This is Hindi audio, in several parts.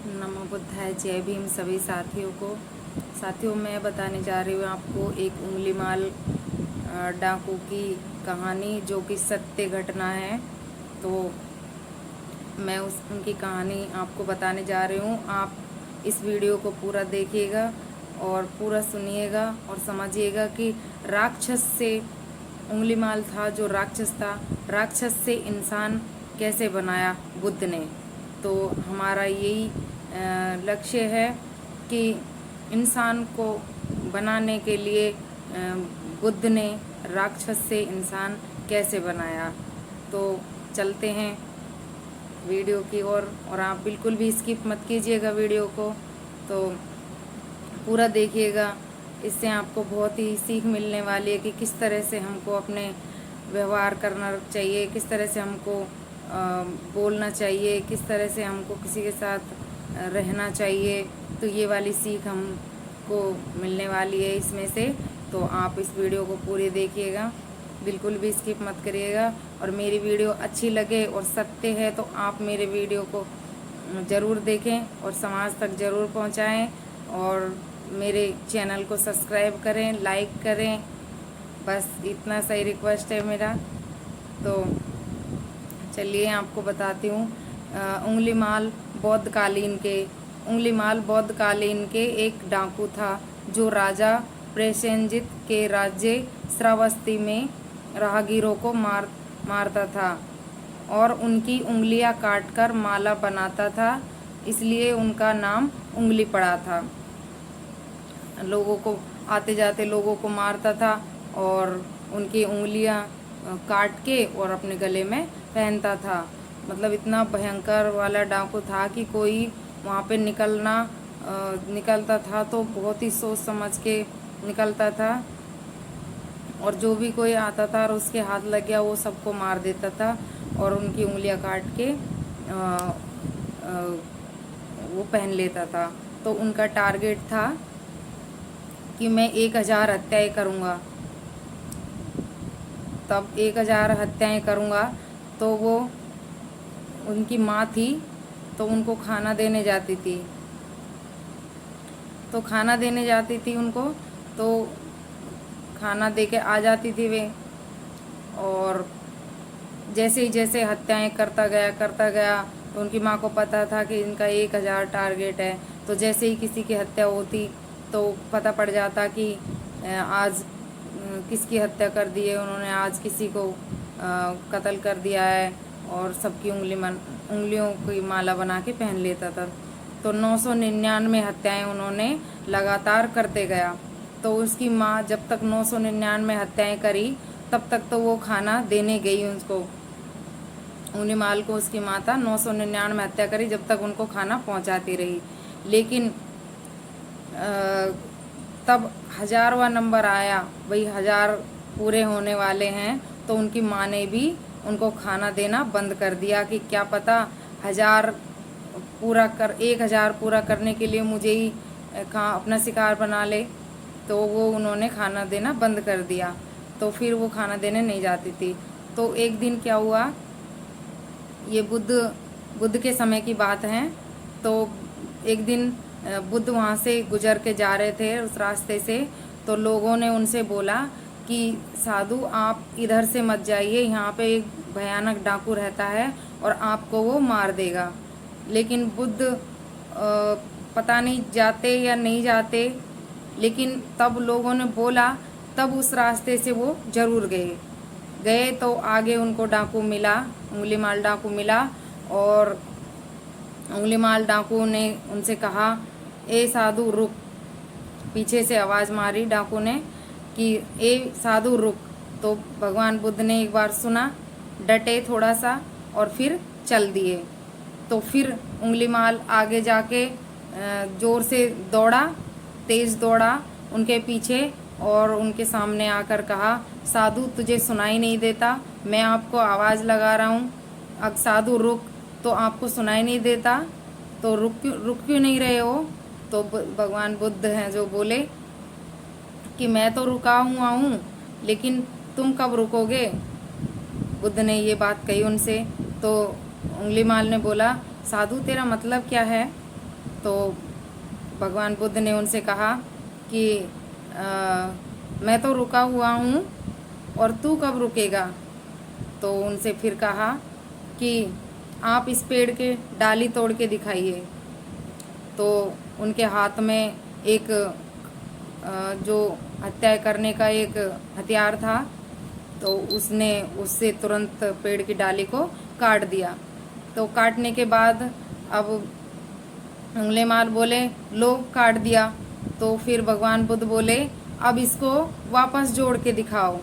नमो बुद्धाय। जय भीम सभी साथियों मैं बताने जा रही हूँ आपको एक उंगलीमाल डाकू की कहानी, जो कि सत्य घटना है। तो मैं उनकी कहानी आपको बताने जा रही हूँ। आप इस वीडियो को पूरा देखिएगा और पूरा सुनिएगा और समझिएगा कि राक्षस से उंगलीमाल था, जो राक्षस था, राक्षस से इंसान कैसे बनाया बुद्ध ने। तो हमारा यही लक्ष्य है कि इंसान को बनाने के लिए बुद्ध ने राक्षस से इंसान कैसे बनाया। तो चलते हैं वीडियो की ओर, और आप बिल्कुल भी स्किप मत कीजिएगा वीडियो को, तो पूरा देखिएगा। इससे आपको बहुत ही सीख मिलने वाली है कि किस तरह से हमको अपने व्यवहार करना चाहिए, किस तरह से हमको बोलना चाहिए, किस तरह से हमको किसी के साथ रहना चाहिए। तो ये वाली सीख हमको मिलने वाली है इसमें से। तो आप इस वीडियो को पूरी देखिएगा, बिल्कुल भी स्किप मत करिएगा। और मेरी वीडियो अच्छी लगे और सत्य है तो आप मेरे वीडियो को ज़रूर देखें और समाज तक ज़रूर पहुंचाएं, और मेरे चैनल को सब्सक्राइब करें, लाइक करें। बस इतना सही रिक्वेस्ट है मेरा। तो चलिए आपको बताती हूँ। उंगलीमाल बौद्धकालीन के एक डाकू था, जो राजा प्रसेनजित के राज्य श्रावस्ती में राहगीरों को मारता था और उनकी उंगलियां काटकर माला बनाता था। इसलिए उनका नाम उंगली पड़ा था। लोगों को, आते जाते लोगों को मारता था और उनकी उंगलियां काट के और अपने गले में पहनता था। मतलब इतना भयंकर वाला डाकू था कि कोई वहाँ पे निकलता था तो बहुत ही सोच समझ के निकलता था, और जो भी कोई आता था और उसके हाथ लग गया वो सबको मार देता था और उनकी उंगलियां काट के वो पहन लेता था। तो उनका टारगेट था कि मैं 1000 हत्याएं करूँगा। तब 1000 हत्याएं करूँगा। तो वो, उनकी माँ थी तो उनको खाना देने जाती थी, उनको तो खाना दे के आ जाती थी वे। और जैसे हत्याएं करता गया तो उनकी माँ को पता था कि इनका 1000 टारगेट है। तो जैसे ही किसी की हत्या होती तो पता पड़ जाता कि आज किसकी हत्या कर दी है उन्होंने, आज किसी को कत्ल कर दिया है, और सबकी उंगलियों की माला बना के पहन लेता था। तो 999 हत्याएं उन्होंने लगातार करते गया। तो उसकी माँ जब तक 999 हत्याएं करी तब तक तो वो खाना देने गई उसको, उंगलीमाल को। उसकी माँ था, 999 हत्या करी, जब तक उनको खाना पहुंचाती रही। लेकिन तब 1000वां नंबर आया, भाई 1000 पूरे होने वाले हैं, तो उनकी माँ ने भी उनको खाना देना बंद कर दिया कि क्या पता 1000 पूरा करने के लिए मुझे ही अपना शिकार बना ले। तो वो उन्होंने खाना देना बंद कर दिया। तो फिर वो खाना देने नहीं जाती थी। तो एक दिन क्या हुआ, ये बुद्ध के समय की बात है। तो एक दिन बुद्ध वहाँ से गुजर के जा रहे थे उस रास्ते से। तो लोगों ने उनसे बोला कि साधु आप इधर से मत जाइए, यहाँ पे एक भयानक डाकू रहता है और आपको वो मार देगा। लेकिन बुद्ध पता नहीं जाते या नहीं जाते, लेकिन तब लोगों ने बोला, तब उस रास्ते से वो जरूर गए। तो आगे उनको डाकू मिला, उंगलीमाल डाकू मिला, और उंगलीमाल डाकू ने उनसे कहा, ए साधु रुक। पीछे से आवाज़ मारी डाकू ने कि ए साधु रुक। तो भगवान बुद्ध ने एक बार सुना, डटे थोड़ा सा और फिर चल दिए। तो फिर उंगलीमाल आगे जाके जोर से दौड़ा, तेज दौड़ा उनके पीछे, और उनके सामने आकर कहा, साधु तुझे सुनाई नहीं देता, मैं आपको आवाज़ लगा रहा हूँ, अब साधु रुक। तो आपको सुनाई नहीं देता तो रुक क्यों नहीं रहे हो? तो भगवान बुद्ध हैं जो बोले कि मैं तो रुका हुआ हूँ, लेकिन तुम कब रुकोगे? बुद्ध ने ये बात कही उनसे। तो उंगलीमाल ने बोला, साधु तेरा मतलब क्या है? तो भगवान बुद्ध ने उनसे कहा कि मैं तो रुका हुआ हूँ और तू कब रुकेगा। तो उनसे फिर कहा कि आप इस पेड़ के डाली तोड़ के दिखाइए। तो उनके हाथ में एक जो हत्या करने का एक हथियार था, तो उसने उससे तुरंत पेड़ की डाली को काट दिया। तो काटने के बाद अब उंगलीमाल बोले लो काट दिया। तो फिर भगवान बुद्ध बोले अब इसको वापस जोड़ के दिखाओ।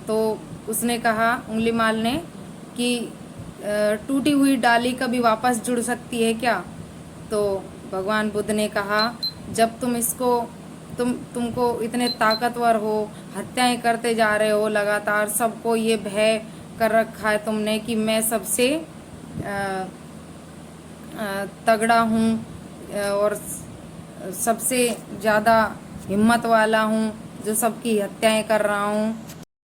तो उसने कहा उंगलीमाल ने कि टूटी हुई डाली कभी वापस जुड़ सकती है क्या। तो भगवान बुद्ध ने कहा जब तुम इसको तुमको इतने ताकतवर हो, हत्याएं करते जा रहे हो लगातार, सबको ये भय कर रखा है तुमने कि मैं सबसे तगड़ा हूँ और सबसे ज़्यादा हिम्मत वाला हूँ जो सबकी हत्याएं कर रहा हूँ।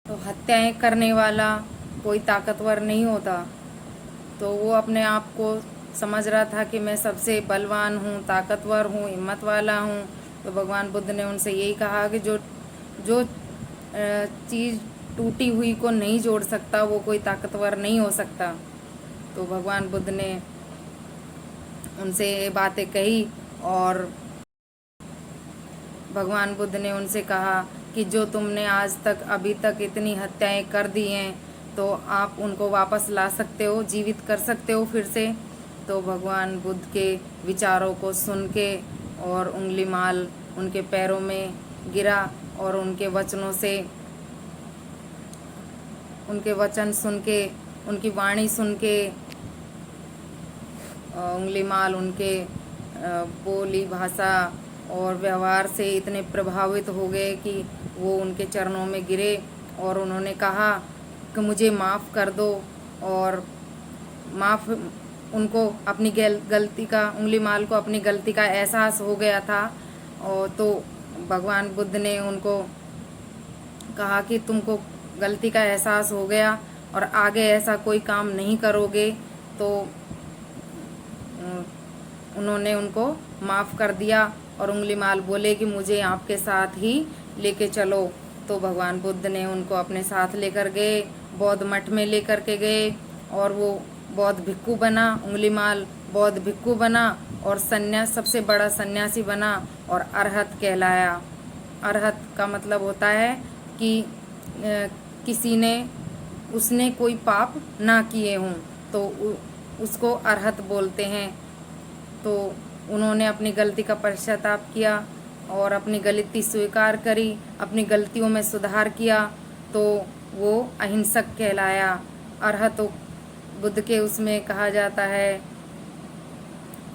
तो हत्याएं करने वाला कोई ताकतवर नहीं होता। तो वो अपने आप को समझ रहा था कि मैं सबसे बलवान हूँ, ताकतवर हूँ, हिम्मत वाला हूँ। तो भगवान बुद्ध ने उनसे यही कहा कि जो चीज़ टूटी हुई को नहीं जोड़ सकता वो कोई ताकतवर नहीं हो सकता। तो भगवान बुद्ध ने उनसे ये बातें कही और भगवान बुद्ध ने उनसे कहा कि जो तुमने आज तक अभी तक इतनी हत्याएं कर दी हैं तो आप उनको वापस ला सकते हो, जीवित कर सकते हो फिर से। तो भगवान बुद्ध के विचारों को सुन के और उंगलीमाल उनके पैरों में गिरा और उनके वचनों से, उनके वचन सुन के, उनकी वाणी सुन के उंगलीमाल उनके बोली भाषा और व्यवहार से इतने प्रभावित हो गए कि वो उनके चरणों में गिरे और उन्होंने कहा कि मुझे माफ़ कर दो। और उनको अपनी गलती का, उंगलीमाल को अपनी गलती का एहसास हो गया था। और तो भगवान बुद्ध ने उनको कहा कि तुमको गलती का एहसास हो गया और आगे ऐसा कोई काम नहीं करोगे। तो उन्होंने उनको माफ़ कर दिया और उंगलीमाल बोले कि मुझे आपके साथ ही लेके चलो। तो भगवान बुद्ध ने उनको अपने साथ लेकर गए, बौद्ध मठ में लेकर के गए और वो बौद्ध भिक्खु बना। उंगलीमाल बौद्ध भिक्खु बना और सबसे बड़ा सन्यासी बना और अरहत कहलाया। अरहत का मतलब होता है कि उसने कोई पाप ना किए हों तो उसको अरहत बोलते हैं। तो उन्होंने अपनी गलती का पश्चाताप किया और अपनी गलती स्वीकार करी, अपनी गलतियों में सुधार किया, तो वो अहिंसक कहलाया। अरहतो बुद्ध के उसमें कहा जाता है,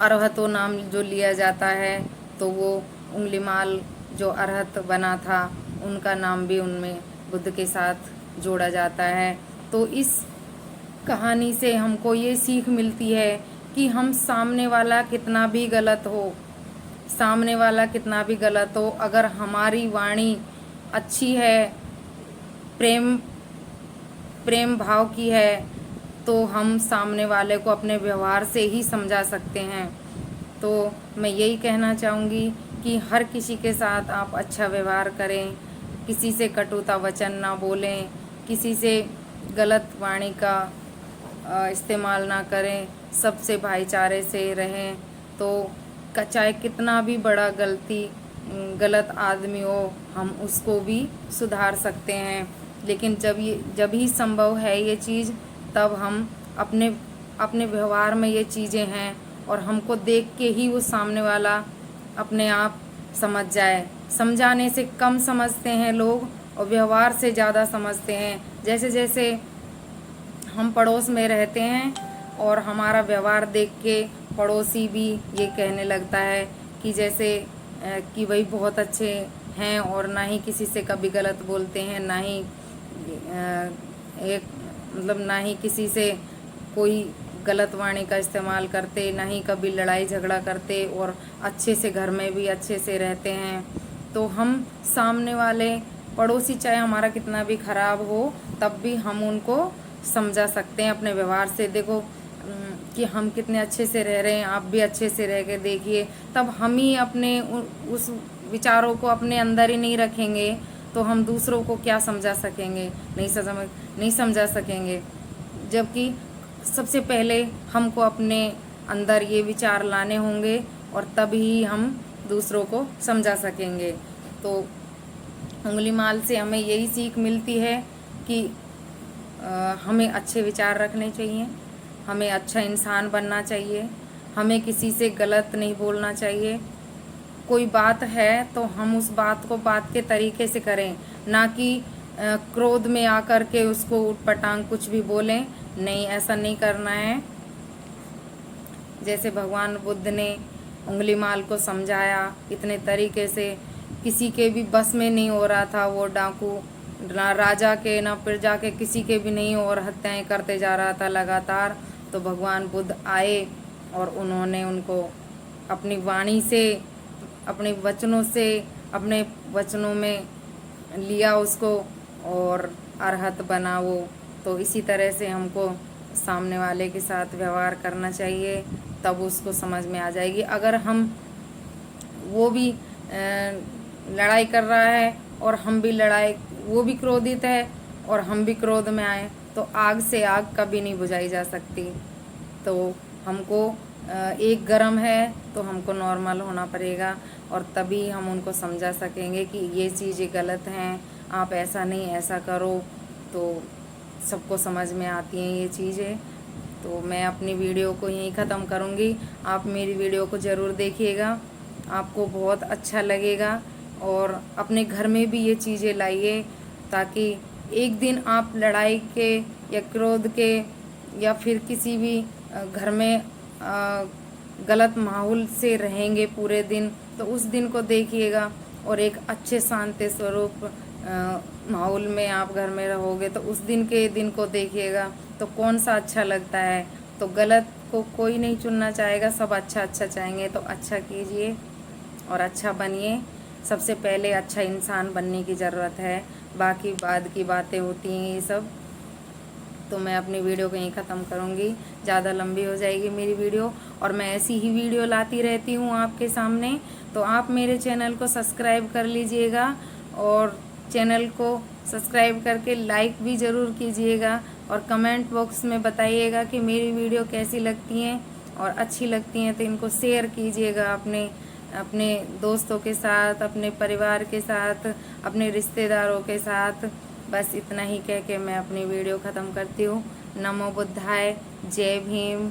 अरहतो नाम जो लिया जाता है तो वो उंगलीमाल जो अरहत बना था उनका नाम भी उनमें बुद्ध के साथ जोड़ा जाता है। तो इस कहानी से हमको ये सीख मिलती है कि हम सामने वाला कितना भी गलत हो, अगर हमारी वाणी अच्छी है, प्रेम भाव की है, तो हम सामने वाले को अपने व्यवहार से ही समझा सकते हैं। तो मैं यही कहना चाहूँगी कि हर किसी के साथ आप अच्छा व्यवहार करें, किसी से कटुता वचन ना बोलें, किसी से गलत वाणी का इस्तेमाल ना करें, सबसे भाईचारे से रहें। तो चाहे कितना भी बड़ा गलत आदमी हो, हम उसको भी सुधार सकते हैं। लेकिन जब ही संभव है ये चीज़, तब हम अपने व्यवहार में ये चीज़ें हैं और हमको देख के ही वो सामने वाला अपने आप समझ जाए। समझाने से कम समझते हैं लोग और व्यवहार से ज़्यादा समझते हैं। जैसे जैसे हम पड़ोस में रहते हैं और हमारा व्यवहार देख के पड़ोसी भी ये कहने लगता है कि जैसे कि भाई बहुत अच्छे हैं और ना ही किसी से कभी गलत बोलते हैं, ना ही किसी से कोई गलत वाणी का इस्तेमाल करते, ना ही कभी लड़ाई झगड़ा करते और अच्छे से घर में भी अच्छे से रहते हैं। तो हम सामने वाले पड़ोसी चाहे हमारा कितना भी खराब हो, तब भी हम उनको समझा सकते हैं अपने व्यवहार से। देखो कि हम कितने अच्छे से रह रहे हैं, आप भी अच्छे से रह के देखिए। तब हम ही अपने उस विचारों को अपने अंदर ही नहीं रखेंगे तो हम दूसरों को क्या समझा सकेंगे, नहीं समझा सकेंगे। जबकि सबसे पहले हमको अपने अंदर ये विचार लाने होंगे और तभी हम दूसरों को समझा सकेंगे। तो उंगलीमाल से हमें यही सीख मिलती है कि हमें अच्छे विचार रखने चाहिए, हमें अच्छा इंसान बनना चाहिए, हमें किसी से गलत नहीं बोलना चाहिए। कोई बात है तो हम उस बात को बात के तरीके से करें, ना कि क्रोध में आकर के उसको उटपटांग कुछ भी बोलें। नहीं, ऐसा नहीं करना है। जैसे भगवान बुद्ध ने उंगलीमाल को समझाया इतने तरीके से, किसी के भी बस में नहीं हो रहा था वो डाकू, ना राजा के ना प्रजा के, किसी के भी नहीं, और हत्याएं करते जा रहा था लगातार। तो भगवान बुद्ध आए और उन्होंने उनको अपनी वाणी से, अपने वचनों से, अपने वचनों में लिया उसको और अरहत बना वो। तो इसी तरह से हमको सामने वाले के साथ व्यवहार करना चाहिए, तब उसको समझ में आ जाएगी। अगर हम वो भी लड़ाई कर रहा है और हम भी वो भी क्रोधित है और हम भी क्रोध में आए, तो आग से आग कभी नहीं बुझाई जा सकती। तो हमको एक गरम है तो हमको नॉर्मल होना पड़ेगा और तभी हम उनको समझा सकेंगे कि ये चीज़ें गलत हैं, आप ऐसा नहीं ऐसा करो। तो सबको समझ में आती हैं ये चीज़ें। तो मैं अपनी वीडियो को यहीं ख़त्म करूँगी। आप मेरी वीडियो को ज़रूर देखिएगा, आपको बहुत अच्छा लगेगा। और अपने घर में भी ये चीज़ें लाइए, ताकि एक दिन आप लड़ाई के या क्रोध के या फिर किसी भी घर में गलत माहौल से रहेंगे पूरे दिन, तो उस दिन को देखिएगा। और एक अच्छे शांति स्वरूप माहौल में आप घर में रहोगे तो उस दिन को देखिएगा तो कौन सा अच्छा लगता है। तो गलत को कोई नहीं चुनना चाहेगा, सब अच्छा अच्छा चाहेंगे। तो अच्छा कीजिए और अच्छा बनिए। सबसे पहले अच्छा इंसान बनने की ज़रूरत है, बाकी बाद की बातें होती हैं ये सब। तो मैं अपनी वीडियो को यहीं ख़त्म करूँगी, ज़्यादा लंबी हो जाएगी मेरी वीडियो, और मैं ऐसी ही वीडियो लाती रहती हूँ आपके सामने। तो आप मेरे चैनल को सब्सक्राइब कर लीजिएगा और चैनल को सब्सक्राइब करके लाइक भी ज़रूर कीजिएगा और कमेंट बॉक्स में बताइएगा कि मेरी वीडियो कैसी लगती हैं, और अच्छी लगती हैं तो इनको शेयर कीजिएगा अपने दोस्तों के साथ, अपने परिवार के साथ, अपने रिश्तेदारों के साथ। बस इतना ही कह के मैं अपनी वीडियो ख़त्म करती हूँ। नमो बुद्धाय, जय भीम।